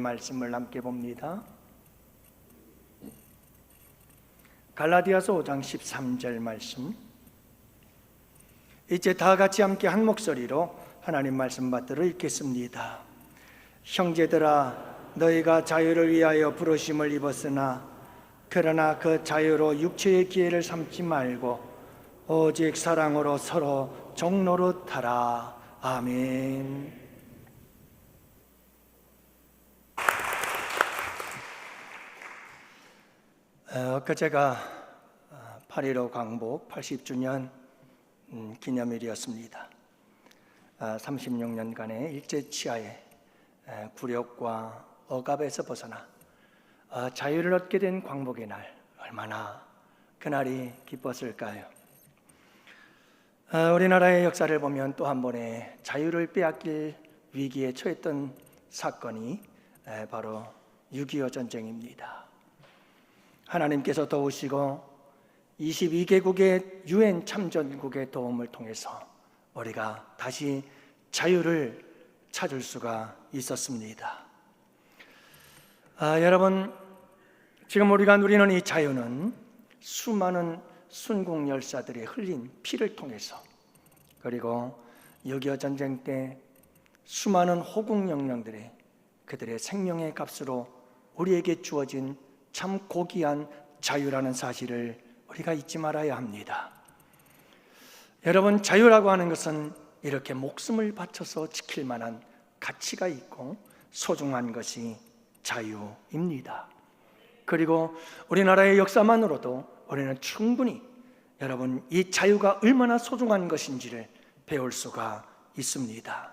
말씀을 함께 봅니다. 갈라디아서 5장 13절 말씀. 이제 다 같이 함께 한 목소리로 하나님 말씀 받들어 읽겠습니다. 형제들아, 너희가 자유를 위하여 부르심을 입었으나 그러나 그 자유로 육체의 기회를 삼지 말고 오직 사랑으로 서로 종노릇하라. 아멘. 엊그제가 8.15 광복 80주년 기념일이었습니다. 36년간의 일제치하의 굴욕과 억압에서 벗어나 자유를 얻게 된 광복의 날, 얼마나 그날이 기뻤을까요? 우리나라의 역사를 보면 또 한 번의 자유를 빼앗길 위기에 처했던 사건이 바로 6.25 전쟁입니다. 하나님께서 도우시고 22개국의 유엔 참전국의 도움을 통해서 우리가 다시 자유를 찾을 수가 있었습니다. 여러분, 지금 우리가 누리는 이 자유는 수많은 순국 열사들의 흘린 피를 통해서, 그리고 6.25 전쟁 때 수많은 호국 영령들의 그들의 생명의 값으로 우리에게 주어진 참 고귀한 자유라는 사실을 우리가 잊지 말아야 합니다. 여러분, 자유라고 하는 것은 이렇게 목숨을 바쳐서 지킬 만한 가치가 있고 소중한 것이 자유입니다. 그리고 우리나라의 역사만으로도 우리는 충분히 여러분, 이 자유가 얼마나 소중한 것인지를 배울 수가 있습니다.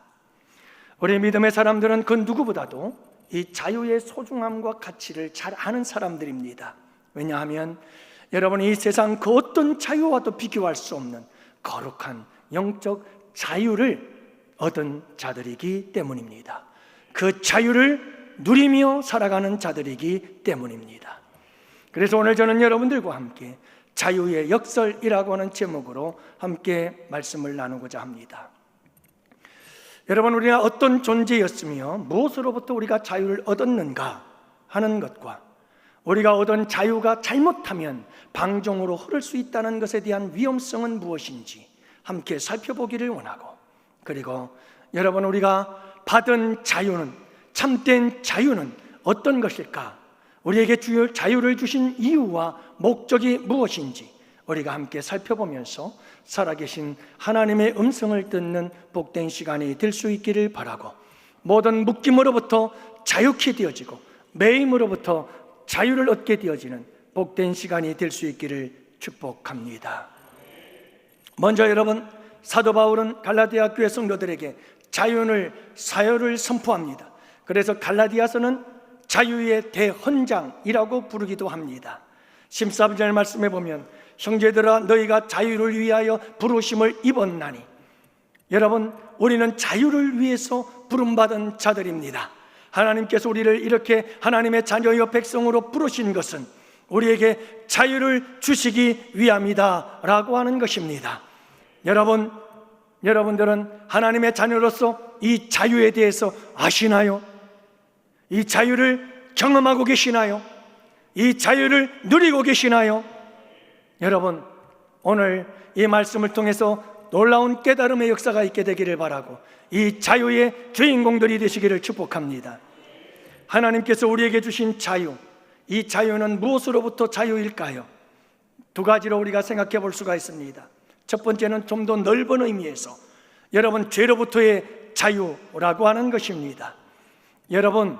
우리 믿음의 사람들은 그 누구보다도 이 자유의 소중함과 가치를 잘 아는 사람들입니다. 왜냐하면 여러분, 이 세상 그 어떤 자유와도 비교할 수 없는 거룩한 영적 자유를 얻은 자들이기 때문입니다. 그 자유를 누리며 살아가는 자들이기 때문입니다. 그래서 오늘 저는 여러분들과 함께 자유의 역설이라고 하는 제목으로 함께 말씀을 나누고자 합니다. 여러분, 우리가 어떤 존재였으며 무엇으로부터 우리가 자유를 얻었는가 하는 것과 우리가 얻은 자유가 잘못하면 방종으로 흐를 수 있다는 것에 대한 위험성은 무엇인지 함께 살펴보기를 원하고, 그리고 여러분, 우리가 받은 자유는, 참된 자유는 어떤 것일까? 우리에게 자유를 주신 이유와 목적이 무엇인지 우리가 함께 살펴보면서 살아계신 하나님의 음성을 듣는 복된 시간이 될 수 있기를 바라고, 모든 묶임으로부터 자유케 되어지고 매임으로부터 자유를 얻게 되어지는 복된 시간이 될 수 있기를 축복합니다. 먼저 여러분, 사도 바울은 갈라디아 교회 성도들에게 사유를 선포합니다. 그래서 갈라디아서는 자유의 대헌장이라고 부르기도 합니다. 13절 말씀에 보면 형제들아, 너희가 자유를 위하여 부르심을 입었나니. 여러분, 우리는 자유를 위해서 부름받은 자들입니다. 하나님께서 우리를 이렇게 하나님의 자녀여 백성으로 부르신 것은 우리에게 자유를 주시기 위함이다 라고 하는 것입니다. 여러분들은 하나님의 자녀로서 이 자유에 대해서 아시나요? 이 자유를 경험하고 계시나요? 이 자유를 누리고 계시나요? 여러분, 오늘 이 말씀을 통해서 놀라운 깨달음의 역사가 있게 되기를 바라고 이 자유의 주인공들이 되시기를 축복합니다. 하나님께서 우리에게 주신 자유, 이 자유는 무엇으로부터 자유일까요? 두 가지로 우리가 생각해 볼 수가 있습니다. 첫 번째는 좀 더 넓은 의미에서 여러분, 죄로부터의 자유라고 하는 것입니다. 여러분,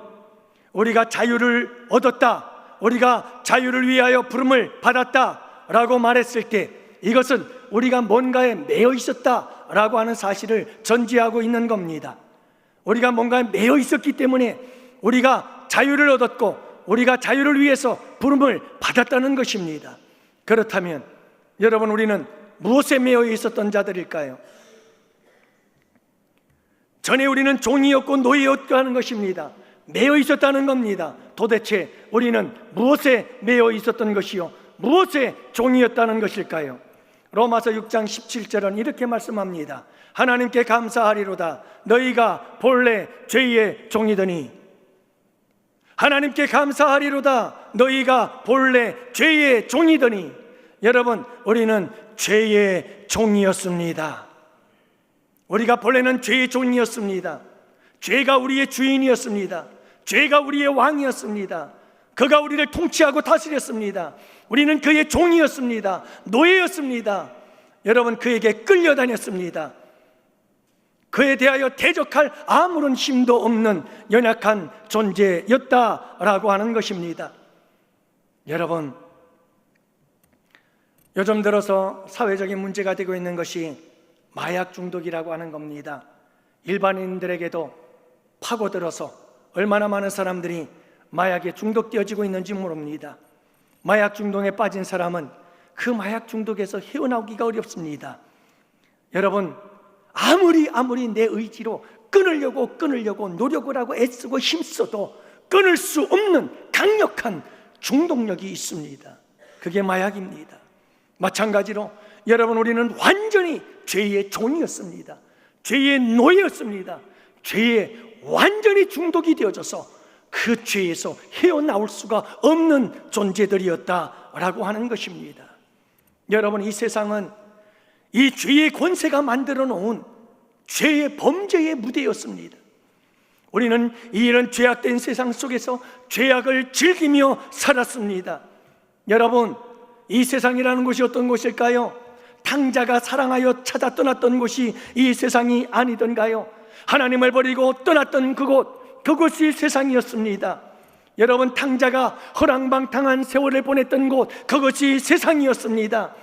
우리가 자유를 얻었다, 우리가 자유를 위하여 부름을 받았다 라고 말했을 때 이것은 우리가 뭔가에 매여 있었다라고 하는 사실을 전제하고 있는 겁니다. 우리가 뭔가에 매여 있었기 때문에 우리가 자유를 얻었고 우리가 자유를 위해서 부름을 받았다는 것입니다. 그렇다면 여러분, 우리는 무엇에 매여 있었던 자들일까요? 전에 우리는 종이었고 노예였고 하는 것입니다. 매여 있었다는 겁니다. 도대체 우리는 무엇에 매여 있었던 것이요, 무엇의 종이었다는 것일까요? 로마서 6장 17절은 이렇게 말씀합니다. 하나님께 감사하리로다. 너희가 본래 죄의 종이더니 하나님께 감사하리로다. 너희가 본래 죄의 종이더니. 여러분, 우리는 죄의 종이었습니다. 우리가 본래는 죄의 종이었습니다. 죄가 우리의 주인이었습니다. 죄가 우리의 왕이었습니다. 그가 우리를 통치하고 다스렸습니다. 우리는 그의 종이었습니다. 노예였습니다. 여러분, 그에게 끌려다녔습니다. 그에 대하여 대적할 아무런 힘도 없는 연약한 존재였다라고 하는 것입니다. 여러분, 요즘 들어서 사회적인 문제가 되고 있는 것이 마약 중독이라고 하는 겁니다. 일반인들에게도 파고들어서 얼마나 많은 사람들이 마약에 중독되어지고 있는지 모릅니다. 마약 중독에 빠진 사람은 그 마약 중독에서 헤어나오기가 어렵습니다. 여러분, 아무리 내 의지로 끊으려고 노력을 하고 애쓰고 힘써도 끊을 수 없는 강력한 중독력이 있습니다. 그게 마약입니다. 마찬가지로 여러분, 우리는 완전히 죄의 종이었습니다. 죄의 노예였습니다. 죄에 완전히 중독이 되어져서 그 죄에서 헤어나올 수가 없는 존재들이었다라고 하는 것입니다. 여러분, 이 세상은 이 죄의 권세가 만들어 놓은 죄의 범죄의 무대였습니다. 우리는 이런 죄악된 세상 속에서 죄악을 즐기며 살았습니다. 여러분, 이 세상이라는 곳이 어떤 곳일까요? 탕자가 사랑하여 찾아 떠났던 곳이 이 세상이 아니던가요? 하나님을 버리고 떠났던 그곳이 세상이었습니다. 여러분, 탕자가 허랑방탕한 세월을 보냈던 곳, 그것이 세상이었습니다.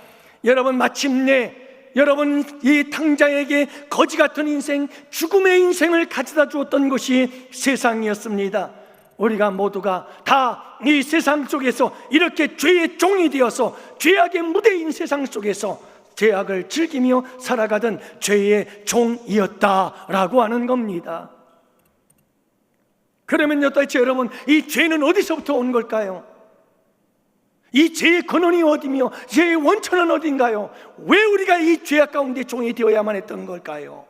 여러분, 마침내 여러분, 이 탕자에게 거지 같은 인생, 죽음의 인생을 가져다 주었던 것이 세상이었습니다. 우리가 모두가 다 이 세상 속에서 이렇게 죄의 종이 되어서 죄악의 무대인 세상 속에서 죄악을 즐기며 살아가던 죄의 종이었다라고 하는 겁니다. 그러면 도대체 여러분, 이 죄는 어디서부터 온 걸까요? 이 죄의 근원이 어디며 죄의 원천은 어딘가요? 왜 우리가 이 죄악 가운데 종이 되어야만 했던 걸까요?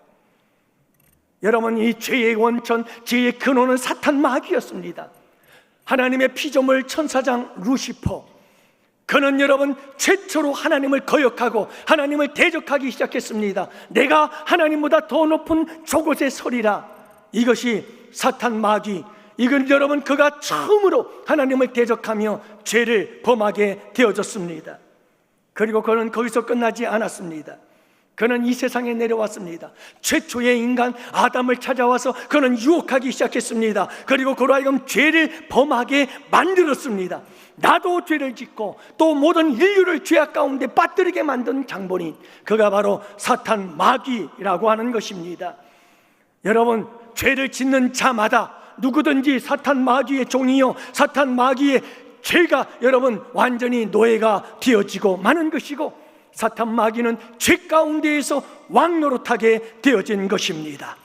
여러분, 이 죄의 원천, 죄의 근원은 사탄 마귀였습니다. 하나님의 피조물 천사장 루시퍼, 그는 여러분 최초로 하나님을 거역하고 하나님을 대적하기 시작했습니다. 내가 하나님보다 더 높은 저곳에 서리라. 이것이 사탄 마귀, 이건 여러분 그가 처음으로 하나님을 대적하며 죄를 범하게 되어졌습니다. 그리고 그는 거기서 끝나지 않았습니다. 그는 이 세상에 내려왔습니다. 최초의 인간 아담을 찾아와서 그는 유혹하기 시작했습니다. 그리고 그로 하여금 죄를 범하게 만들었습니다. 나도 죄를 짓고 또 모든 인류를 죄악 가운데 빠뜨리게 만든 장본인, 그가 바로 사탄 마귀라고 하는 것입니다. 여러분, 죄를 짓는 자마다 누구든지 사탄 마귀의 종이요, 사탄 마귀의 죄가 여러분 완전히 노예가 되어지고 마는 것이고, 사탄 마귀는 죄 가운데에서 왕노릇하게 되어진 것입니다.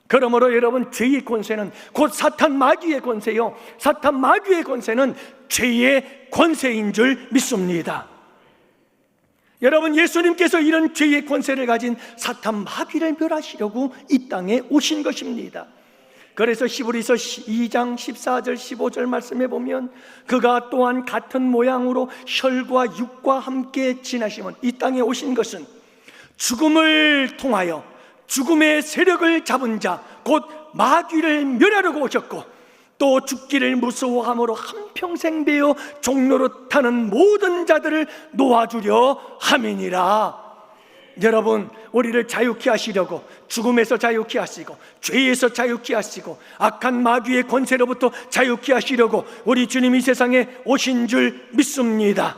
그러므로 여러분, 죄의 권세는 곧 사탄 마귀의 권세요, 사탄 마귀의 권세는 죄의 권세인 줄 믿습니다. 여러분, 예수님께서 이런 죄의 권세를 가진 사탄 마귀를 멸하시려고 이 땅에 오신 것입니다. 그래서 히브리서 2장 14절 15절 말씀에 보면, 그가 또한 같은 모양으로 혈과 육과 함께 지나시면, 이 땅에 오신 것은 죽음을 통하여 죽음의 세력을 잡은 자, 곧 마귀를 멸하려고 오셨고, 또 죽기를 무서워함으로 한평생 배어 종노릇하는 모든 자들을 놓아주려 함이니라. 여러분, 우리를 자유케 하시려고 죽음에서 자유케 하시고 죄에서 자유케 하시고 악한 마귀의 권세로부터 자유케 하시려고 우리 주님이 세상에 오신 줄 믿습니다.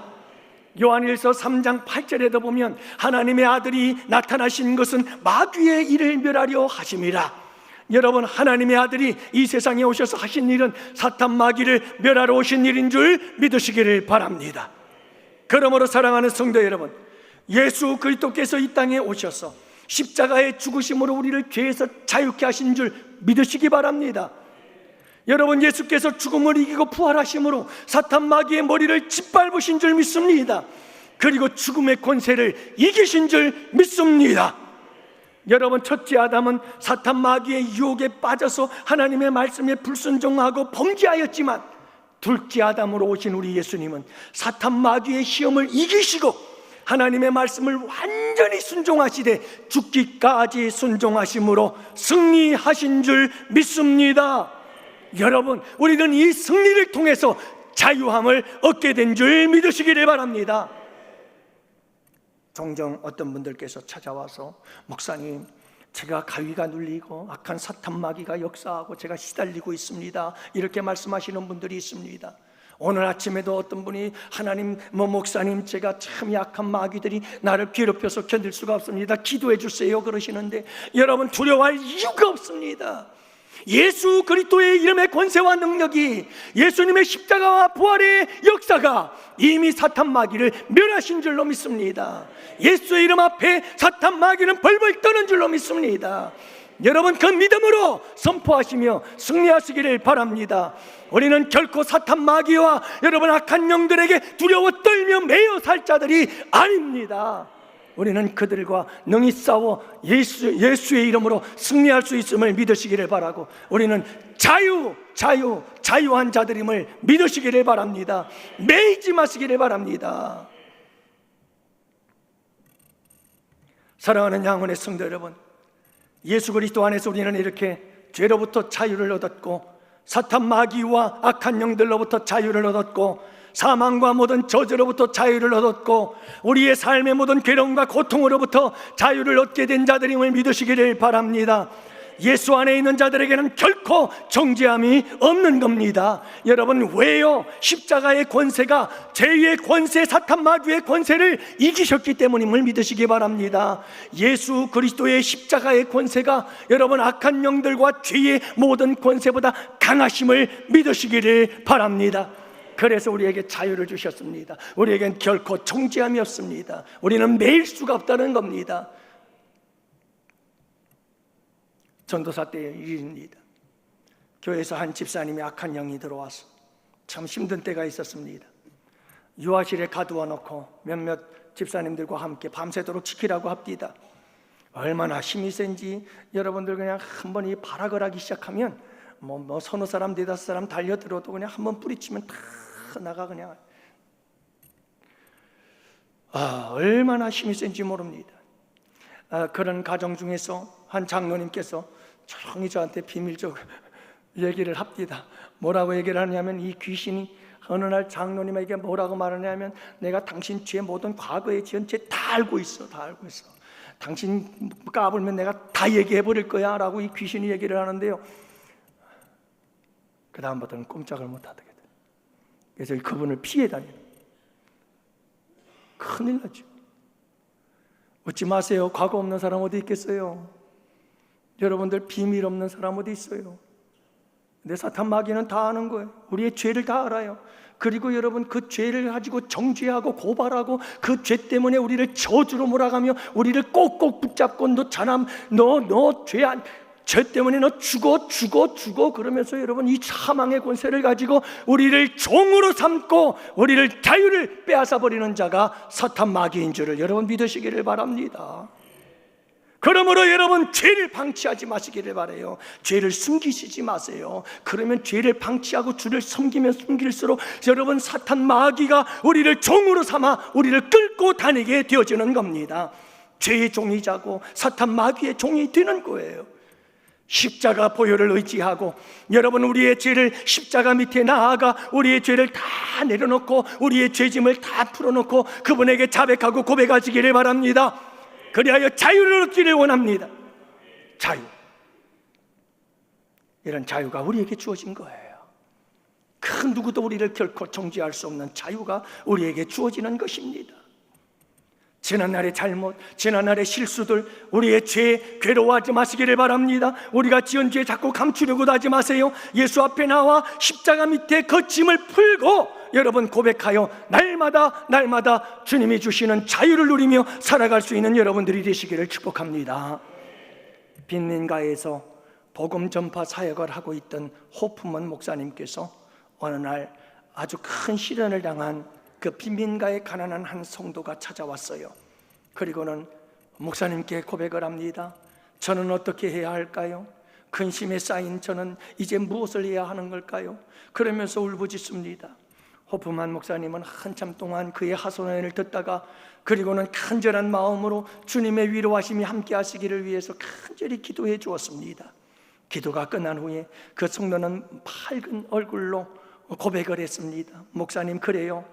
요한일서 3장 8절에도 보면, 하나님의 아들이 나타나신 것은 마귀의 일을 멸하려 하심이라. 여러분, 하나님의 아들이 이 세상에 오셔서 하신 일은 사탄 마귀를 멸하러 오신 일인 줄 믿으시기를 바랍니다. 그러므로 사랑하는 성도 여러분, 예수 그리스도께서 이 땅에 오셔서 십자가의 죽으심으로 우리를 죄에서 자유케 하신 줄 믿으시기 바랍니다. 여러분, 예수께서 죽음을 이기고 부활하심으로 사탄 마귀의 머리를 짓밟으신 줄 믿습니다. 그리고 죽음의 권세를 이기신 줄 믿습니다. 여러분, 첫째 아담은 사탄 마귀의 유혹에 빠져서 하나님의 말씀에 불순종하고 범죄하였지만, 둘째 아담으로 오신 우리 예수님은 사탄 마귀의 시험을 이기시고 하나님의 말씀을 완전히 순종하시되 죽기까지 순종하심으로 승리하신 줄 믿습니다. 여러분, 우리는 이 승리를 통해서 자유함을 얻게 된 줄 믿으시기를 바랍니다. 종종 어떤 분들께서 찾아와서 목사님, 제가 가위가 눌리고 악한 사탄 마귀가 역사하고 제가 시달리고 있습니다, 이렇게 말씀하시는 분들이 있습니다. 오늘 아침에도 어떤 분이 하나님, 목사님, 제가 참 약한 마귀들이 나를 괴롭혀서 견딜 수가 없습니다, 기도해 주세요 그러시는데, 여러분 두려워할 이유가 없습니다. 예수 그리스도의 이름의 권세와 능력이, 예수님의 십자가와 부활의 역사가 이미 사탄 마귀를 멸하신 줄로 믿습니다. 예수의 이름 앞에 사탄 마귀는 벌벌 떠는 줄로 믿습니다. 여러분 그 믿음으로 선포하시며 승리하시기를 바랍니다. 우리는 결코 사탄 마귀와 여러분 악한 영들에게 두려워 떨며 매여 살 자들이 아닙니다. 우리는 그들과 능히 싸워 예수의 이름으로 승리할 수 있음을 믿으시기를 바라고, 우리는 자유한 자들임을 믿으시기를 바랍니다. 매이지 마시기를 바랍니다. 사랑하는 양원의 성도 여러분, 예수 그리스도 안에서 우리는 이렇게 죄로부터 자유를 얻었고, 사탄 마귀와 악한 영들로부터 자유를 얻었고, 사망과 모든 저주로부터 자유를 얻었고, 우리의 삶의 모든 괴로움과 고통으로부터 자유를 얻게 된 자들임을 믿으시기를 바랍니다. 예수 안에 있는 자들에게는 결코 정죄함이 없는 겁니다. 여러분, 왜요? 십자가의 권세가 죄의 권세, 사탄 마귀의 권세를 이기셨기 때문임을 믿으시기 바랍니다. 예수 그리스도의 십자가의 권세가 여러분 악한 영들과 죄의 모든 권세보다 강하심을 믿으시기를 바랍니다. 그래서 우리에게 자유를 주셨습니다. 우리에겐 결코 정죄함이 없습니다. 우리는 매일 수가 없다는 겁니다. 전도사 때의 일입니다. 교회에서 한 집사님이 악한 영이 들어와서 참 힘든 때가 있었습니다. 유아실에 가두어 놓고 몇몇 집사님들과 함께 밤새도록 지키라고 합니다. 얼마나 힘이 센지 여러분들 그냥 한번 이 발악을 하기 시작하면 서너 사람 네다섯 사람 달려들어도 그냥 한번 뿌리치면 다 나가 그냥. 얼마나 힘이 센지 모릅니다. 그런 가정 중에서 한 장로님께서 조용히 저한테 비밀적으로 얘기를 합니다. 뭐라고 얘기를 하냐면, 이 귀신이 어느 날 장로님에게 뭐라고 말하냐면, 내가 당신 죄 모든 과거에 지은 죄 다 알고 있어, 다 알고 있어. 당신 까불면 내가 다 얘기해 버릴 거야 라고 이 귀신이 얘기를 하는데요, 그 다음부터는 꼼짝을 못 하게 돼요. 그래서 그분을 피해 다니는, 큰일 나죠. 웃지 마세요. 과거 없는 사람 어디 있겠어요? 여러분들 비밀 없는 사람 어디 있어요? 근데 사탄 마귀는 다 아는 거예요. 우리의 죄를 다 알아요. 그리고 여러분 그 죄를 가지고 정죄하고 고발하고 그 죄 때문에 우리를 저주로 몰아가며 우리를 꼭꼭 붙잡고 죄 때문에 너 죽어 그러면서 여러분 이 사망의 권세를 가지고 우리를 종으로 삼고 우리를 자유를 빼앗아 버리는 자가 사탄 마귀인 줄을 여러분 믿으시기를 바랍니다. 그러므로 여러분 죄를 방치하지 마시기를 바라요. 죄를 숨기시지 마세요. 그러면 죄를 방치하고 주를 섬기면 숨길수록 여러분 사탄 마귀가 우리를 종으로 삼아 우리를 끌고 다니게 되어지는 겁니다. 죄의 종이자고 사탄 마귀의 종이 되는 거예요. 십자가 보혈을 의지하고 여러분 우리의 죄를 십자가 밑에 나아가 우리의 죄를 다 내려놓고 우리의 죄짐을 다 풀어놓고 그분에게 자백하고 고백하시기를 바랍니다. 그리하여 자유를 얻기를 원합니다. 자유, 이런 자유가 우리에게 주어진 거예요. 그 누구도 우리를 결코 정죄할 수 없는 자유가 우리에게 주어지는 것입니다. 지난날의 잘못, 지난날의 실수들, 우리의 죄 괴로워하지 마시기를 바랍니다. 우리가 지은 죄 자꾸 감추려고도 하지 마세요. 예수 앞에 나와 십자가 밑에 그 짐을 풀고 여러분 고백하여 날마다 주님이 주시는 자유를 누리며 살아갈 수 있는 여러분들이 되시기를 축복합니다. 빈민가에서 복음 전파 사역을 하고 있던 호프먼 목사님께서 어느 날 아주 큰 시련을 당한 그 빈민가에 가난한 한 성도가 찾아왔어요. 그리고는 목사님께 고백을 합니다. 저는 어떻게 해야 할까요? 근심에 쌓인 저는 이제 무엇을 해야 하는 걸까요? 그러면서 울부짖습니다. 호프만 목사님은 한참 동안 그의 하소연을 듣다가 그리고는 간절한 마음으로 주님의 위로하심이 함께 하시기를 위해서 간절히 기도해 주었습니다. 기도가 끝난 후에 그 성도는 밝은 얼굴로 고백을 했습니다. 목사님, 그래요,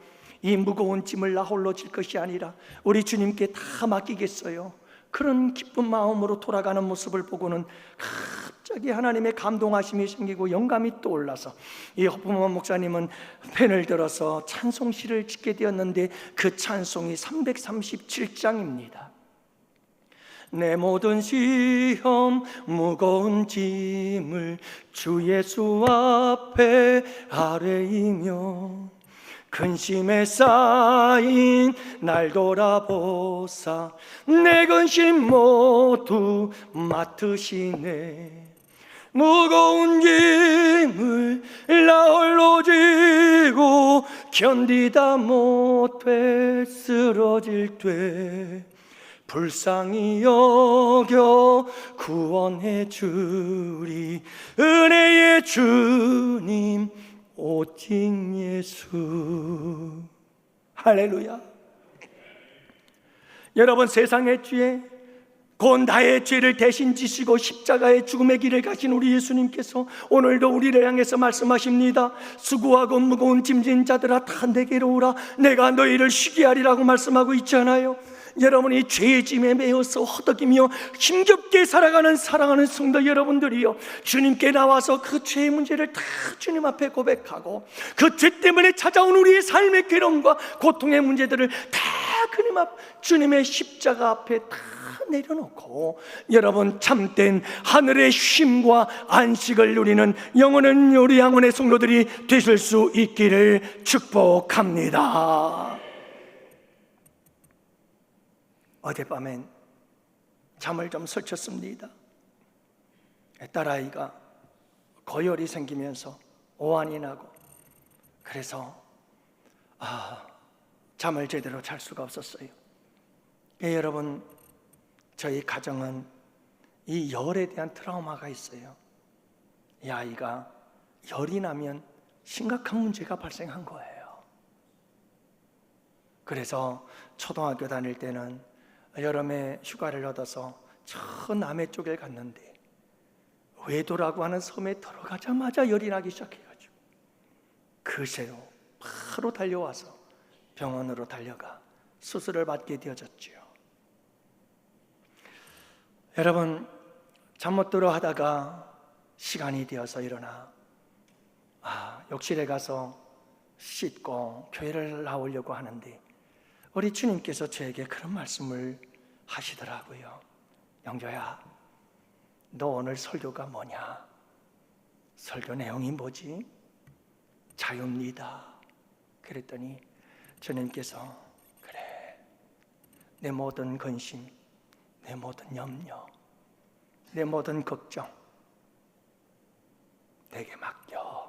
이 무거운 짐을 나 홀로 질 것이 아니라 우리 주님께 다 맡기겠어요. 그런 기쁜 마음으로 돌아가는 모습을 보고는 갑자기 하나님의 감동하심이 생기고 영감이 떠올라서 이 호프만 목사님은 펜을 들어서 찬송시를 짓게 되었는데 그 찬송이 337장입니다. 내 모든 시험 무거운 짐을 주 예수 앞에 아뢰이며 근심에 쌓인 날 돌아보사 내 근심 모두 맡으시네. 무거운 짐을 나 홀로 지고 견디다 못해 쓰러질 때 불쌍히 여겨 구원해 주리 은혜의 주님 오직 예수. 할렐루야. 여러분, 세상의 죄 곧 나의 죄를 대신 지시고 십자가의 죽음의 길을 가신 우리 예수님께서 오늘도 우리를 향해서 말씀하십니다. 수고하고 무거운 짐진 자들아 다 내게로 오라 내가 너희를 쉬게 하리라고 말씀하고 있잖아요. 여러분이 죄의 짐에 매여서 허덕이며 힘겹게 살아가는 사랑하는 성도 여러분들이요, 주님께 나와서 그 죄의 문제를 다 주님 앞에 고백하고 그 죄 때문에 찾아온 우리의 삶의 괴로움과 고통의 문제들을 다 주님의 십자가 앞에 다 내려놓고 여러분 참된 하늘의 쉼과 안식을 누리는 영원한 우리 양원의 성도들이 되실 수 있기를 축복합니다. 어젯밤엔 잠을 좀 설쳤습니다. 딸아이가 고열이 생기면서 오한이 나고 그래서 잠을 제대로 잘 수가 없었어요. 여러분, 저희 가정은 이 열에 대한 트라우마가 있어요. 이 아이가 열이 나면 심각한 문제가 발생한 거예요. 그래서 초등학교 다닐 때는 여름에 휴가를 얻어서 저 남해 쪽에 갔는데 외도라고 하는 섬에 들어가자마자 열이 나기 시작해가지고 그새로 바로 달려와서 병원으로 달려가 수술을 받게 되어졌죠. 여러분, 잠 못 들어 하다가 시간이 되어서 일어나 욕실에 가서 씻고 교회를 나오려고 하는데 우리 주님께서 저에게 그런 말씀을 하시더라고요. 영조야, 너 오늘 설교가 뭐냐? 설교 내용이 뭐지? 자유입니다. 그랬더니 주님께서 그래, 내 모든 근심, 내 모든 염려, 내 모든 걱정 내게 맡겨.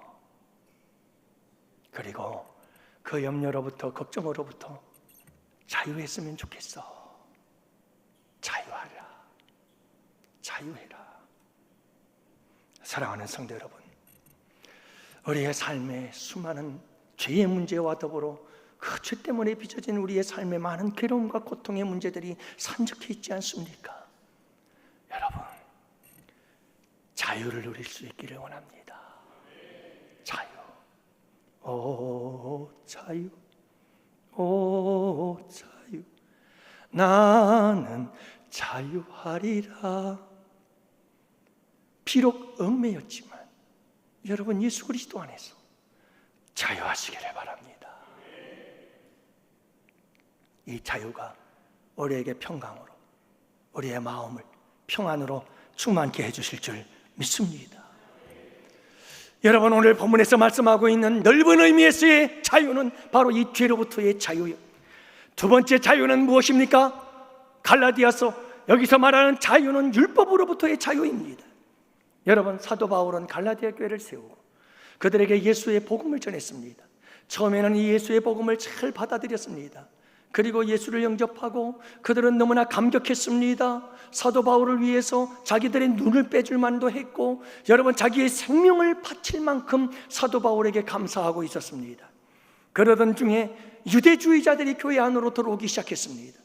그리고 그 염려로부터 걱정으로부터 자유했으면 좋겠어. 자유하라. 자유해라. 사랑하는 성도 여러분, 우리의 삶에 수많은 죄의 문제와 더불어 그 죄 때문에 빚어진 우리의 삶에 많은 괴로움과 고통의 문제들이 산적해 있지 않습니까? 여러분, 자유를 누릴 수 있기를 원합니다. 자유. 오 자유, 오 자유, 나는 자유하리라. 비록 얽매였지만 여러분, 예수 그리스도 안에서 자유하시기를 바랍니다. 이 자유가 우리에게 평강으로, 우리의 마음을 평안으로 충만케 해주실 줄 믿습니다. 여러분, 오늘 본문에서 말씀하고 있는 넓은 의미에서의 자유는 바로 이 죄로부터의 자유예요. 두 번째 자유는 무엇입니까? 갈라디아서, 여기서 말하는 자유는 율법으로부터의 자유입니다. 여러분, 사도 바울은 갈라디아 교회를 세우고 그들에게 예수의 복음을 전했습니다. 처음에는 이 예수의 복음을 잘 받아들였습니다. 그리고 예수를 영접하고 그들은 너무나 감격했습니다. 사도 바울을 위해서 자기들의 눈을 빼줄 만도 했고, 여러분, 자기의 생명을 바칠 만큼 사도 바울에게 감사하고 있었습니다. 그러던 중에 유대주의자들이 교회 안으로 들어오기 시작했습니다.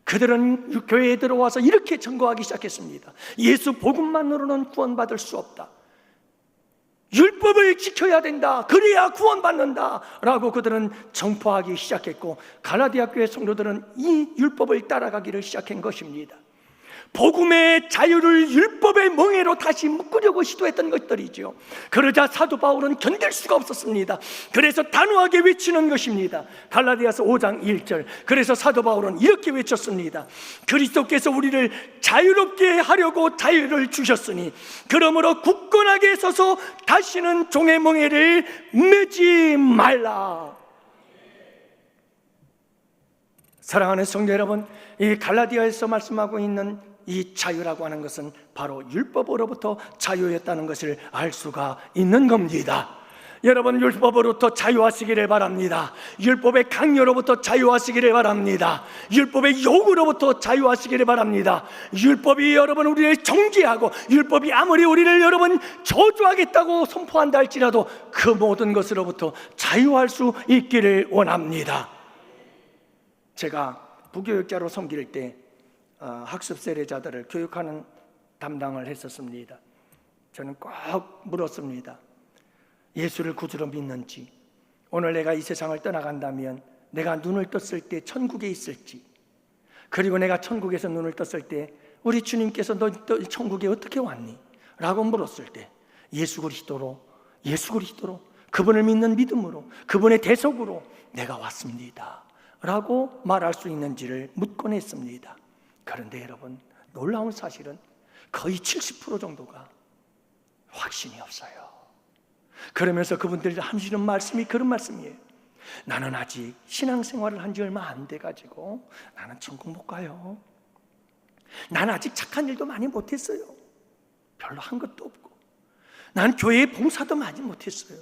그들은 교회에 들어와서 이렇게 증거하기 시작했습니다. 예수 복음만으로는 구원받을 수 없다. 율법을 지켜야 된다. 그래야 구원받는다 라고 그들은 정포하기 시작했고, 갈라디아 교회 성도들은 이 율법을 따라가기를 시작한 것입니다. 복음의 자유를 율법의 멍에로 다시 묶으려고 시도했던 것들이죠. 그러자 사도 바울은 견딜 수가 없었습니다. 그래서 단호하게 외치는 것입니다. 갈라디아서 5장 1절. 그래서 사도 바울은 이렇게 외쳤습니다. 그리스도께서 우리를 자유롭게 하려고 자유를 주셨으니 그러므로 굳건하게 서서 다시는 종의 멍에를 매지 말라. 사랑하는 성도 여러분, 이 갈라디아에서 말씀하고 있는 이 자유라고 하는 것은 바로 율법으로부터 자유였다는 것을 알 수가 있는 겁니다. 여러분, 율법으로부터 자유하시기를 바랍니다. 율법의 강요로부터 자유하시기를 바랍니다. 율법의 요구로부터 자유하시기를 바랍니다. 율법이 여러분 우리를 정죄하고, 율법이 아무리 우리를 여러분 저주하겠다고 선포한다 할지라도 그 모든 것으로부터 자유할 수 있기를 원합니다. 제가 부교육자로 섬길 때 학습 세례자들을 교육하는 담당을 했었습니다. 저는 꼭 물었습니다. 예수를 구주로 믿는지, 오늘 내가 이 세상을 떠나간다면 내가 눈을 떴을 때 천국에 있을지, 그리고 내가 천국에서 눈을 떴을 때 우리 주님께서 너 천국에 어떻게 왔니? 라고 물었을 때 예수 그리스도로 그분을 믿는 믿음으로, 그분의 대속으로 내가 왔습니다 라고 말할 수 있는지를 묻곤 했습니다. 그런데 여러분, 놀라운 사실은 거의 70% 정도가 확신이 없어요. 그러면서 그분들이 하시는 말씀이 그런 말씀이에요. 나는 아직 신앙생활을 한 지 얼마 안 돼가지고 나는 천국 못 가요. 난 아직 착한 일도 많이 못했어요. 별로 한 것도 없고, 난 교회에 봉사도 많이 못했어요.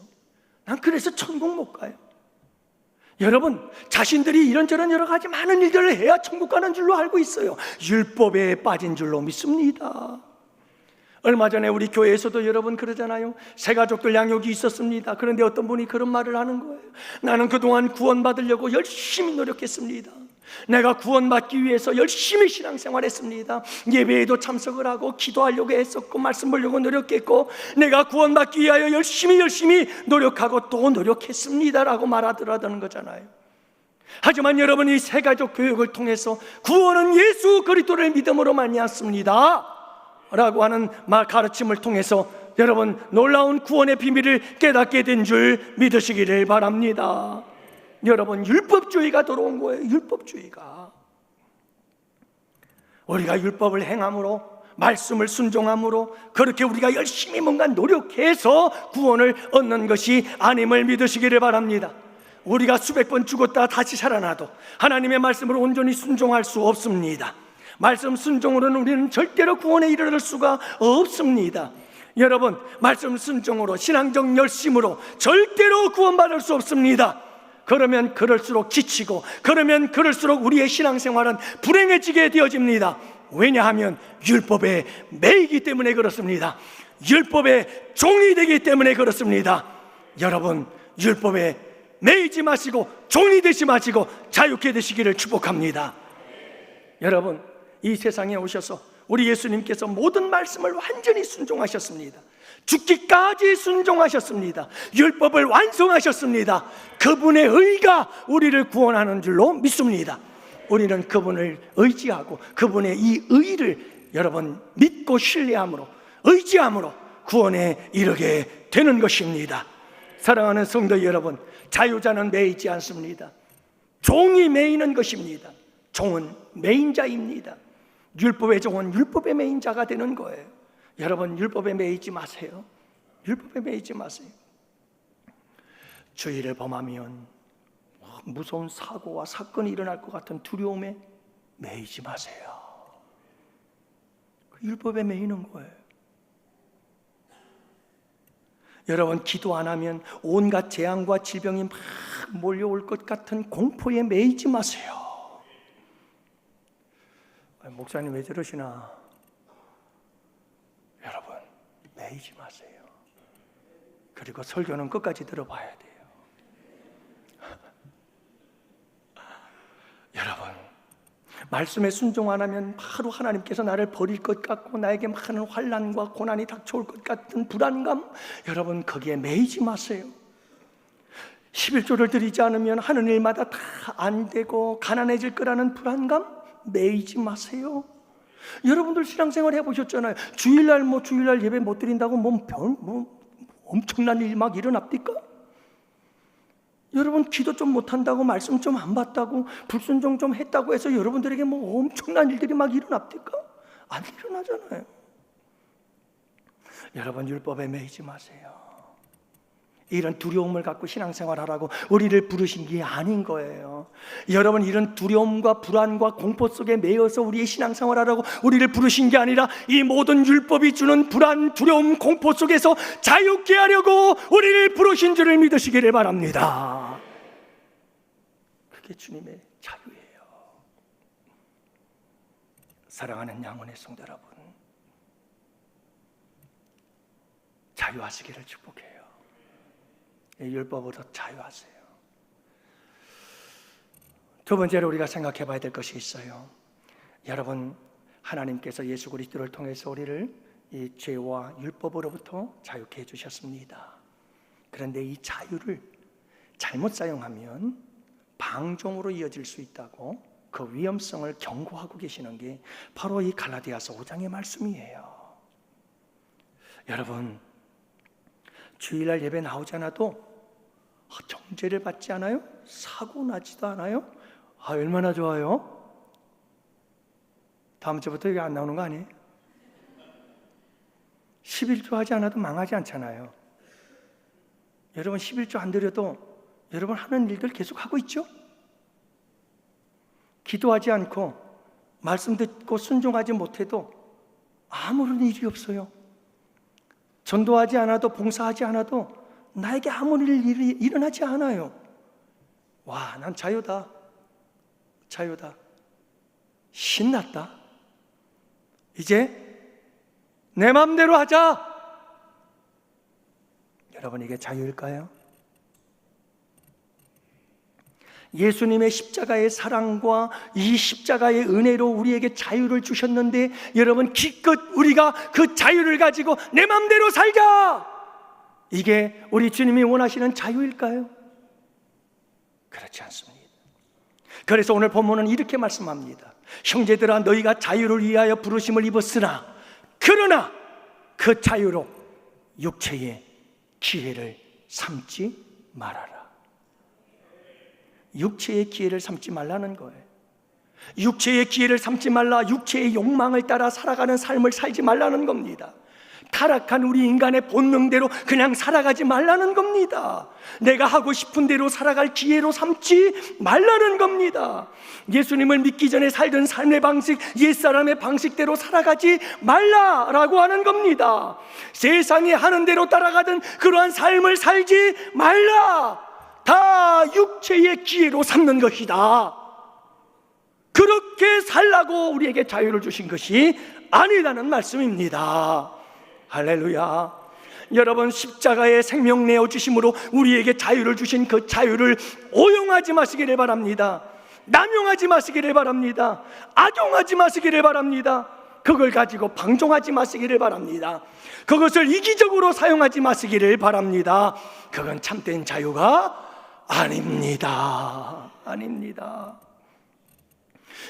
난 그래서 천국 못 가요. 여러분, 자신들이 이런저런 여러 가지 많은 일들을 해야 천국 가는 줄로 알고 있어요. 율법에 빠진 줄로 믿습니다. 얼마 전에 우리 교회에서도 여러분 그러잖아요. 새가족들 양육이 있었습니다. 그런데 어떤 분이 그런 말을 하는 거예요. 나는 그동안 구원받으려고 열심히 노력했습니다. 내가 구원받기 위해서 열심히 신앙생활했습니다. 예배에도 참석을 하고 기도하려고 했었고 말씀 보려고 노력했고 내가 구원받기 위하여 열심히 노력하고 또 노력했습니다라고 말하더라는 거잖아요. 하지만 여러분, 이 새가족 교육을 통해서 구원은 예수 그리스도를 믿음으로 말미암습니다 라고 하는 가르침을 통해서 여러분 놀라운 구원의 비밀을 깨닫게 된 줄 믿으시기를 바랍니다. 여러분, 율법주의가 들어온 거예요. 율법주의가. 우리가 율법을 행함으로, 말씀을 순종함으로, 그렇게 우리가 열심히 뭔가 노력해서 구원을 얻는 것이 아님을 믿으시기를 바랍니다. 우리가 수백 번 죽었다 다시 살아나도 하나님의 말씀을 온전히 순종할 수 없습니다. 말씀 순종으로는 우리는 절대로 구원에 이르를 수가 없습니다. 여러분, 말씀 순종으로, 신앙적 열심으로 절대로 구원받을 수 없습니다. 그러면 그럴수록 지치고, 그러면 그럴수록 우리의 신앙생활은 불행해지게 되어집니다. 왜냐하면 율법에 매이기 때문에 그렇습니다. 율법의 종이 되기 때문에 그렇습니다. 여러분, 율법에 매이지 마시고 종이 되지 마시고 자유케 되시기를 축복합니다. 여러분, 이 세상에 오셔서 우리 예수님께서 모든 말씀을 완전히 순종하셨습니다. 죽기까지 순종하셨습니다. 율법을 완성하셨습니다. 그분의 의가 우리를 구원하는 줄로 믿습니다. 우리는 그분을 의지하고 그분의 이 의를 여러분 믿고 신뢰함으로, 의지함으로 구원에 이르게 되는 것입니다. 사랑하는 성도 여러분, 자유자는 매이지 않습니다. 종이 매이는 것입니다. 종은 매인 자입니다. 율법의 종은 율법의 매인 자가 되는 거예요. 여러분, 율법에 매이지 마세요. 율법에 매이지 마세요. 주의를 범하면 무서운 사고와 사건이 일어날 것 같은 두려움에 매이지 마세요. 율법에 매이는 거예요. 여러분, 기도 안 하면 온갖 재앙과 질병이 막 몰려올 것 같은 공포에 매이지 마세요. 목사님 왜 저러시나? 여러분, 매이지 마세요. 그리고 설교는 끝까지 들어봐야 돼요. 여러분, 말씀에 순종 안 하면 바로 하나님께서 나를 버릴 것 같고 나에게 많은 환난과 고난이 닥쳐올 것 같은 불안감, 여러분 거기에 매이지 마세요. 11조를 드리지 않으면 하는 일마다 다 안 되고 가난해질 거라는 불안감, 매이지 마세요. 여러분들 신앙생활 해보셨잖아요. 주일날 예배 못 드린다고 엄청난 일 막 일어납니까? 여러분 기도 좀 못한다고, 말씀 좀 안 받다고, 불순종 좀 했다고 해서 여러분들에게 엄청난 일들이 막 일어납니까? 안 일어나잖아요. 여러분 율법에 매이지 마세요. 이런 두려움을 갖고 신앙생활하라고 우리를 부르신 게 아닌 거예요. 여러분 이런 두려움과 불안과 공포 속에 매여서 우리의 신앙생활하라고 우리를 부르신 게 아니라 이 모든 율법이 주는 불안, 두려움, 공포 속에서 자유케 하려고 우리를 부르신 줄을 믿으시기를 바랍니다. 그게 주님의 자유예요. 사랑하는 양원의 성도 여러분, 자유하시기를 축복해요. 율법으로 자유하세요. 두 번째로 우리가 생각해 봐야 될 것이 있어요. 여러분, 하나님께서 예수 그리스도를 통해서 우리를 이 죄와 율법으로부터 자유케 해주셨습니다. 그런데 이 자유를 잘못 사용하면 방종으로 이어질 수 있다고 그 위험성을 경고하고 계시는 게 바로 이 갈라디아서 5장의 말씀이에요. 여러분, 주일날 예배 나오지 않아도 정죄를 받지 않아요? 사고 나지도 않아요? 얼마나 좋아요? 다음 주부터 이게 안 나오는 거 아니에요? 11조 하지 않아도 망하지 않잖아요. 여러분 11조 안 드려도 여러분 하는 일들 계속 하고 있죠? 기도하지 않고 말씀 듣고 순종하지 못해도 아무런 일이 없어요. 전도하지 않아도, 봉사하지 않아도 나에게 아무 일이 일어나지 않아요. 와, 난 자유다. 신났다. 이제 내 마음대로 하자. 여러분, 이게 자유일까요? 예수님의 십자가의 사랑과 이 십자가의 은혜로 우리에게 자유를 주셨는데, 여러분 기껏 우리가 그 자유를 가지고 내 마음대로 살자, 이게 우리 주님이 원하시는 자유일까요? 그렇지 않습니다. 그래서 오늘 본문은 이렇게 말씀합니다. 형제들아, 너희가 자유를 위하여 부르심을 입었으나 그러나 그 자유로 육체의 기회를 삼지 말아라. 육체의 기회를 삼지 말라는 거예요. 육체의 기회를 삼지 말라, 육체의 욕망을 따라 살아가는 삶을 살지 말라는 겁니다. 타락한 우리 인간의 본능대로 그냥 살아가지 말라는 겁니다. 내가 하고 싶은 대로 살아갈 기회로 삼지 말라는 겁니다. 예수님을 믿기 전에 살던 삶의 방식, 옛사람의 방식대로 살아가지 말라라고 하는 겁니다. 세상이 하는 대로 따라가던 그러한 삶을 살지 말라. 다 육체의 기회로 삼는 것이다. 그렇게 살라고 우리에게 자유를 주신 것이 아니라는 말씀입니다. 할렐루야. 여러분, 십자가의 생명 내어주심으로 우리에게 자유를 주신 그 자유를 오용하지 마시기를 바랍니다. 남용하지 마시기를 바랍니다. 악용하지 마시기를 바랍니다. 그걸 가지고 방종하지 마시기를 바랍니다. 그것을 이기적으로 사용하지 마시기를 바랍니다. 그건 참된 자유가 아닙니다.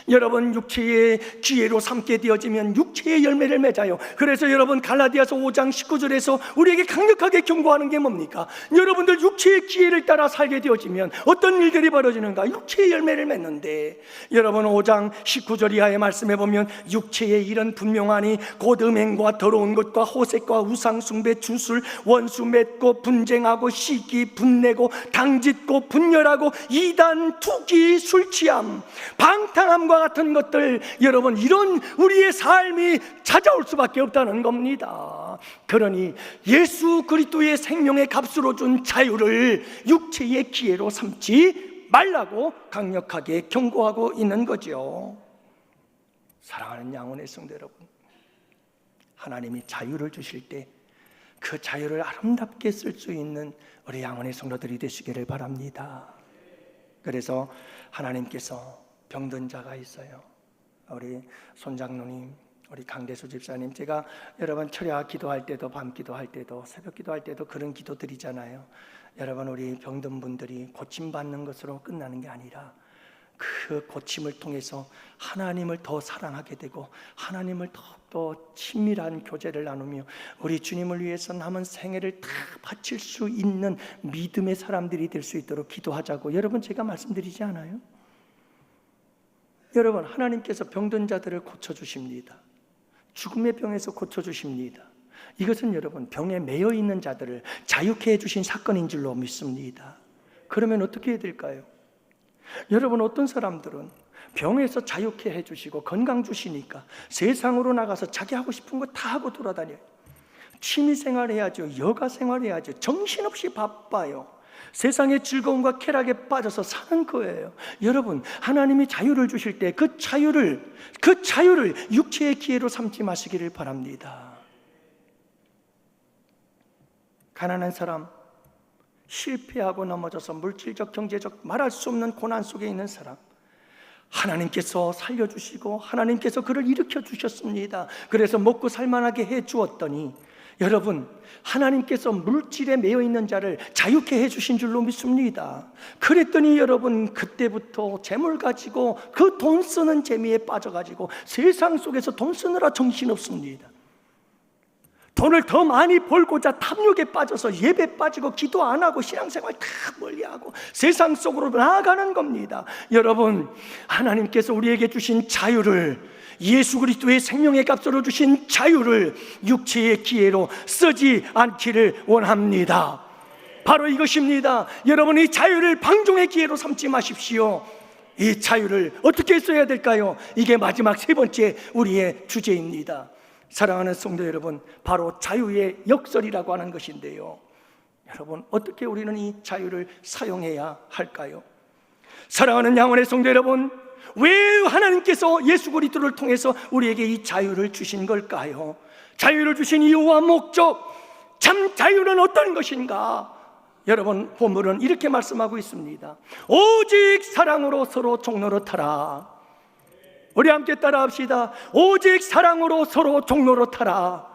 여러분, 육체의 기회로 삼게 되어지면 육체의 열매를 맺어요. 그래서 여러분, 갈라디아서 5장 19절에서 우리에게 강력하게 경고하는 게 뭡니까? 여러분들 육체의 기회를 따라 살게 되어지면 어떤 일들이 벌어지는가? 육체의 열매를 맺는데, 여러분 5장 19절 이하의 말씀에 보면 육체의 일은 분명하니 곧 음행과 더러운 것과 호색과 우상숭배, 주술, 원수 맺고 분쟁하고 시기, 분내고 당짓고 분열하고 이단, 투기, 술취함, 방탕함과 같은 것들, 여러분 이런 우리의 삶이 찾아올 수밖에 없다는 겁니다. 그러니 예수 그리스도의 생명의 값으로 준 자유를 육체의 기회로 삼지 말라고 강력하게 경고하고 있는 거죠. 사랑하는 양원의 성도 여러분, 하나님이 자유를 주실 때 그 자유를 아름답게 쓸 수 있는 우리 양원의 성도들이 되시기를 바랍니다. 그래서 하나님께서 병든 자가 있어요. 우리 손장로님, 우리 강대수 집사님, 제가 여러분 철야 기도할 때도 밤 기도할 때도 새벽 기도할 때도 그런 기도 드리잖아요. 여러분, 우리 병든 분들이 고침받는 것으로 끝나는 게 아니라 그 고침을 통해서 하나님을 더 사랑하게 되고 하나님을 더욱더 친밀한 교제를 나누며 우리 주님을 위해서 남은 생애를 다 바칠 수 있는 믿음의 사람들이 될 수 있도록 기도하자고 여러분 제가 말씀드리지 않아요? 여러분, 하나님께서 병든 자들을 고쳐주십니다. 죽음의 병에서 고쳐주십니다. 이것은 여러분 병에 매여 있는 자들을 자유케 해주신 사건인 줄로 믿습니다. 그러면 어떻게 해야 될까요? 여러분, 어떤 사람들은 병에서 자유케 해주시고 건강 주시니까 세상으로 나가서 자기 하고 싶은 거 다 하고 돌아다녀요. 취미생활 해야죠. 여가생활 해야죠. 정신없이 바빠요. 세상의 즐거움과 쾌락에 빠져서 사는 거예요. 여러분, 하나님이 자유를 주실 때 그 자유를 육체의 기회로 삼지 마시기를 바랍니다. 가난한 사람, 실패하고 넘어져서 물질적, 경제적 말할 수 없는 고난 속에 있는 사람, 하나님께서 살려주시고 하나님께서 그를 일으켜 주셨습니다. 그래서 먹고 살만하게 해 주었더니 여러분, 하나님께서 물질에 매여 있는 자를 자유케 해주신 줄로 믿습니다. 그랬더니 여러분, 그때부터 재물 가지고 그 돈 쓰는 재미에 빠져가지고 세상 속에서 돈 쓰느라 정신없습니다. 돈을 더 많이 벌고자 탐욕에 빠져서 예배 빠지고 기도 안 하고 신앙생활 다 멀리하고 세상 속으로 나아가는 겁니다. 여러분, 하나님께서 우리에게 주신 자유를, 예수 그리스도의 생명의 값으로 주신 자유를 육체의 기회로 쓰지 않기를 원합니다. 바로 이것입니다. 여러분, 이 자유를 방종의 기회로 삼지 마십시오. 이 자유를 어떻게 써야 될까요? 이게 마지막 세 번째 우리의 주제입니다. 사랑하는 성도 여러분, 바로 자유의 역설이라고 하는 것인데요, 여러분, 어떻게 우리는 이 자유를 사용해야 할까요? 사랑하는 양원의 성도 여러분, 왜 하나님께서 예수 그리스도를 통해서 우리에게 이 자유를 주신 걸까요? 자유를 주신 이유와 목적, 참 자유는 어떤 것인가? 여러분, 본문은 이렇게 말씀하고 있습니다. 오직 사랑으로 서로 종노릇하라. 우리 함께 따라합시다. 오직 사랑으로 서로 종노릇하라.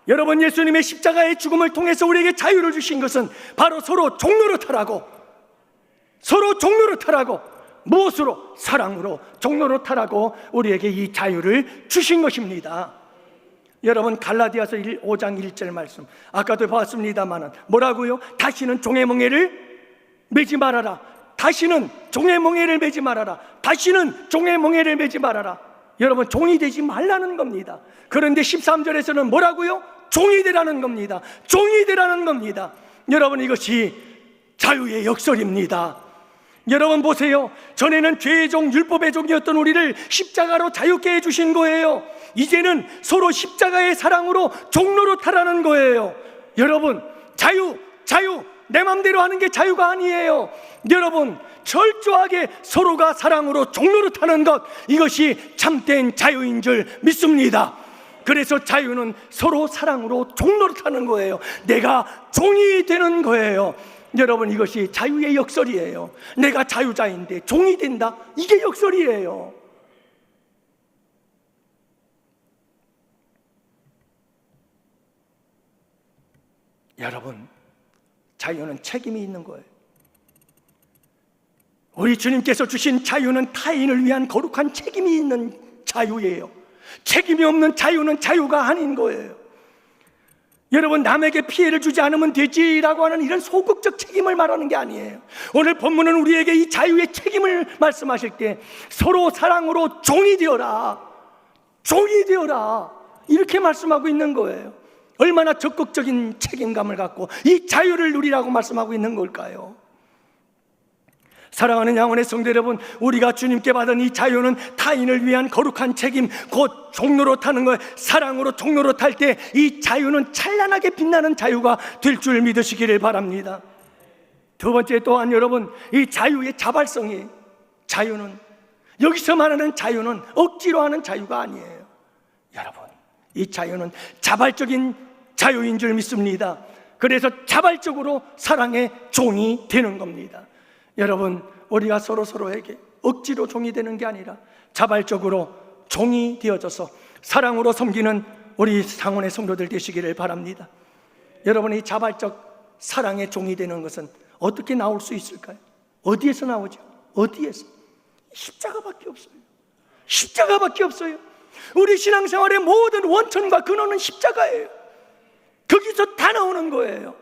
여러분, 예수님의 십자가의 죽음을 통해서 우리에게 자유를 주신 것은 바로 서로 종노릇하라고, 서로 종노릇하라고, 무엇으로? 사랑으로 종노릇하라고 우리에게 이 자유를 주신 것입니다. 여러분, 갈라디아서 5장 1절 말씀 아까도 봤습니다만 뭐라고요? 다시는 종의 멍에를 매지 말아라. 다시는 종의 멍에를 매지 말아라. 다시는 종의 멍에를 매지 말아라. 여러분, 종이 되지 말라는 겁니다. 그런데 13절에서는 뭐라고요? 종이 되라는 겁니다. 종이 되라는 겁니다. 여러분, 이것이 자유의 역설입니다. 여러분 보세요. 전에는 죄의 종, 율법의 종이었던 우리를 십자가로 자유케 해주신 거예요. 이제는 서로 십자가의 사랑으로 종노릇하라는 거예요. 여러분, 자유 내 맘대로 하는 게 자유가 아니에요. 여러분, 철저하게 서로가 사랑으로 종노릇하는 것, 이것이 참된 자유인 줄 믿습니다. 그래서 자유는 서로 사랑으로 종노릇하는 거예요. 내가 종이 되는 거예요. 여러분, 이것이 자유의 역설이에요. 내가 자유자인데 종이 된다, 이게 역설이에요. 여러분, 자유는 책임이 있는 거예요. 우리 주님께서 주신 자유는 타인을 위한 거룩한 책임이 있는 자유예요. 책임이 없는 자유는 자유가 아닌 거예요. 여러분, 남에게 피해를 주지 않으면 되지라고 하는 이런 소극적 책임을 말하는 게 아니에요. 오늘 본문은 우리에게 이 자유의 책임을 말씀하실 때 서로 사랑으로 종이 되어라, 종이 되어라, 이렇게 말씀하고 있는 거예요. 얼마나 적극적인 책임감을 갖고 이 자유를 누리라고 말씀하고 있는 걸까요? 사랑하는 양원의 성도 여러분, 우리가 주님께 받은 이 자유는 타인을 위한 거룩한 책임, 곧 종노릇하는 것, 사랑으로 종노릇할 때 이 자유는 찬란하게 빛나는 자유가 될 줄 믿으시기를 바랍니다. 두 번째 또한 여러분, 이 자유의 자발성이, 자유는 여기서 말하는 자유는 억지로 하는 자유가 아니에요. 여러분, 이 자유는 자발적인 자유인 줄 믿습니다. 그래서 자발적으로 사랑의 종이 되는 겁니다. 여러분, 우리가 서로에게 억지로 종이 되는 게 아니라 자발적으로 종이 되어져서 사랑으로 섬기는 우리 상원의 성도들 되시기를 바랍니다. 여러분이 자발적 사랑의 종이 되는 것은 어떻게 나올 수 있을까요? 어디에서 나오죠? 어디에서? 십자가밖에 없어요. 십자가밖에 없어요. 우리 신앙생활의 모든 원천과 근원은 십자가예요. 거기서 다 나오는 거예요.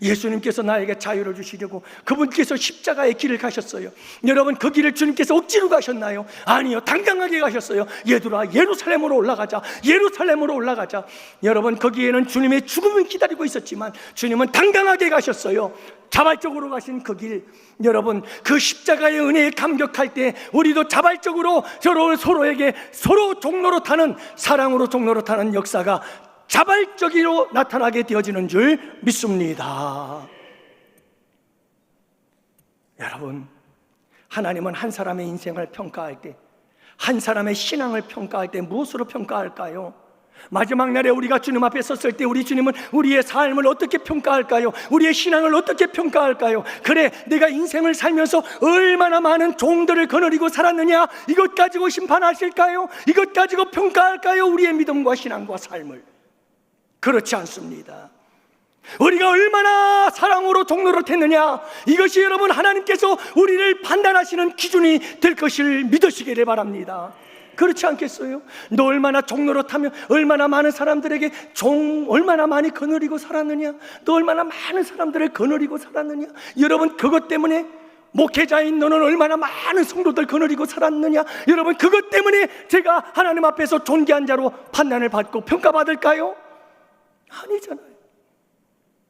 예수님께서 나에게 자유를 주시려고 그분께서 십자가의 길을 가셨어요. 여러분, 그 길을 주님께서 억지로 가셨나요? 아니요, 당당하게 가셨어요. 얘들아, 예루살렘으로 올라가자. 예루살렘으로 올라가자. 여러분, 거기에는 주님의 죽음을 기다리고 있었지만 주님은 당당하게 가셨어요. 자발적으로 가신 그 길, 여러분, 그 십자가의 은혜에 감격할 때 우리도 자발적으로 서로에게 서로 종로로 타는, 사랑으로 종로로 타는 역사가 자발적으로 나타나게 되어지는 줄 믿습니다. 여러분, 하나님은 한 사람의 인생을 평가할 때, 한 사람의 신앙을 평가할 때 무엇으로 평가할까요? 마지막 날에 우리가 주님 앞에 섰을 때 우리 주님은 우리의 삶을 어떻게 평가할까요? 우리의 신앙을 어떻게 평가할까요? 그래, 내가 인생을 살면서 얼마나 많은 종들을 거느리고 살았느냐, 이것 가지고 심판하실까요? 이것 가지고 평가할까요? 우리의 믿음과 신앙과 삶을. 그렇지 않습니다. 우리가 얼마나 사랑으로 종로를 탔느냐, 이것이 여러분 하나님께서 우리를 판단하시는 기준이 될 것을 믿으시기를 바랍니다. 그렇지 않겠어요? 너 얼마나 종로로 타면 얼마나 많은 사람들에게 얼마나 많이 거느리고 살았느냐, 너 얼마나 많은 사람들을 거느리고 살았느냐, 여러분 그것 때문에 목회자인 너는 얼마나 많은 성도들 거느리고 살았느냐, 여러분 그것 때문에 제가 하나님 앞에서 존귀한 자로 판단을 받고 평가받을까요? 아니잖아요.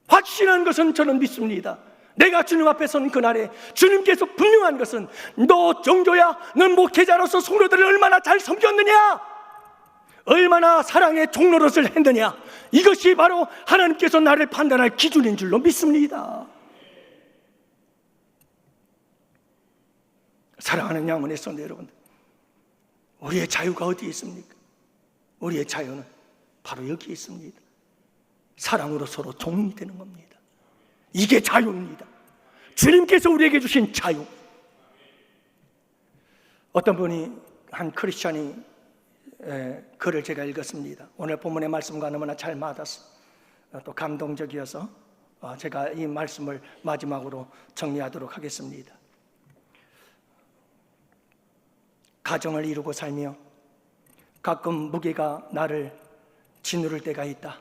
확실한 것은 저는 믿습니다. 내가 주님 앞에 선 그날에 주님께서 분명한 것은 너 정조야, 넌 목회자로서 성도들을 얼마나 잘 섬겼느냐, 얼마나 사랑의 종노릇을 했느냐, 이것이 바로 하나님께서 나를 판단할 기준인 줄로 믿습니다. 사랑하는 양원의 성도 여러분들, 우리의 자유가 어디에 있습니까? 우리의 자유는 바로 여기에 있습니다. 사랑으로 서로 종이 되는 겁니다. 이게 자유입니다. 주님께서 우리에게 주신 자유. 어떤 분이, 한 크리스찬이 글을 제가 읽었습니다. 오늘 본문의 말씀과 너무나 잘 맞아서 또 감동적이어서 제가 이 말씀을 마지막으로 정리하도록 하겠습니다. 가정을 이루고 살며 가끔 무게가 나를 짓누를 때가 있다.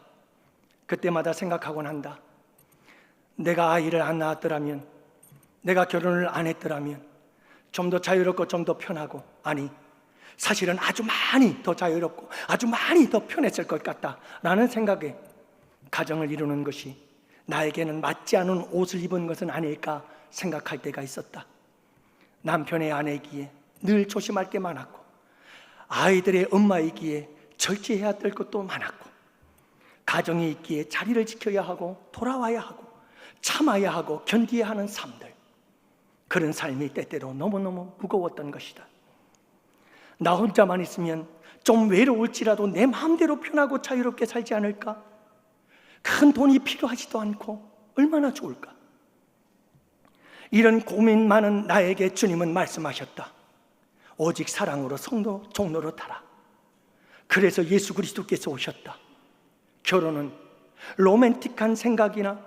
그때마다 생각하곤 한다. 내가 아이를 안 낳았더라면, 내가 결혼을 안 했더라면 좀 더 자유롭고 좀 더 편하고, 아니 사실은 아주 많이 더 자유롭고 아주 많이 더 편했을 것 같다라는 생각에 가정을 이루는 것이 나에게는 맞지 않은 옷을 입은 것은 아닐까 생각할 때가 있었다. 남편의 아내이기에 늘 조심할 게 많았고, 아이들의 엄마이기에 절제해야 될 것도 많았고, 가정이 있기에 자리를 지켜야 하고 돌아와야 하고 참아야 하고 견디어야 하는 삶들, 그런 삶이 때때로 너무너무 무거웠던 것이다. 나 혼자만 있으면 좀 외로울지라도 내 마음대로 편하고 자유롭게 살지 않을까? 큰 돈이 필요하지도 않고 얼마나 좋을까? 이런 고민 많은 나에게 주님은 말씀하셨다. 오직 사랑으로 성도 종로로 타라. 그래서 예수 그리스도께서 오셨다. 결혼은 로맨틱한 생각이나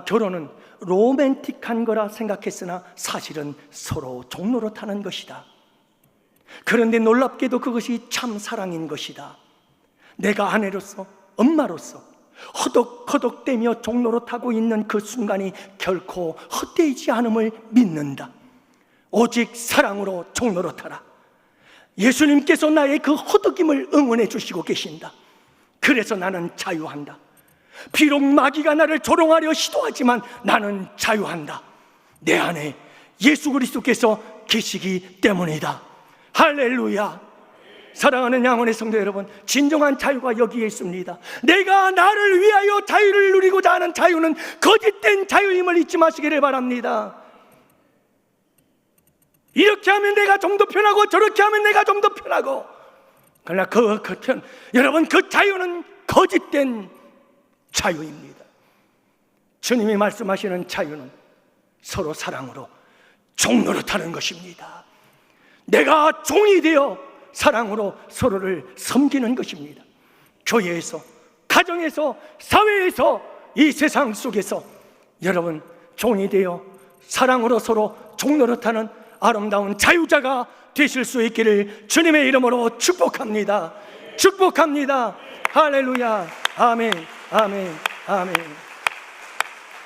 결혼은 로맨틱한 거라 생각했으나 사실은 서로 종로로 타는 것이다. 그런데 놀랍게도 그것이 참 사랑인 것이다. 내가 아내로서, 엄마로서 허덕허덕대며 종로로 타고 있는 그 순간이 결코 헛되지 않음을 믿는다. 오직 사랑으로 종로로 타라. 예수님께서 나의 그 허덕임을 응원해 주시고 계신다. 그래서 나는 자유한다. 비록 마귀가 나를 조롱하려 시도하지만 나는 자유한다. 내 안에 예수 그리스도께서 계시기 때문이다. 할렐루야. 사랑하는 양원의 성도 여러분, 진정한 자유가 여기에 있습니다. 내가 나를 위하여 자유를 누리고자 하는 자유는 거짓된 자유임을 잊지 마시기를 바랍니다. 이렇게 하면 내가 좀 더 편하고 저렇게 하면 내가 좀 더 편하고. 그러나 여러분, 그 자유는 거짓된 자유입니다. 주님이 말씀하시는 자유는 서로 사랑으로 종노릇하는 것입니다. 내가 종이 되어 사랑으로 서로를 섬기는 것입니다. 교회에서, 가정에서, 사회에서, 이 세상 속에서 여러분 종이 되어 사랑으로 서로 종노릇하는 아름다운 자유자가 되실 수 있기를 주님의 이름으로 축복합니다. 축복합니다. 할렐루야. 아멘, 아멘, 아멘.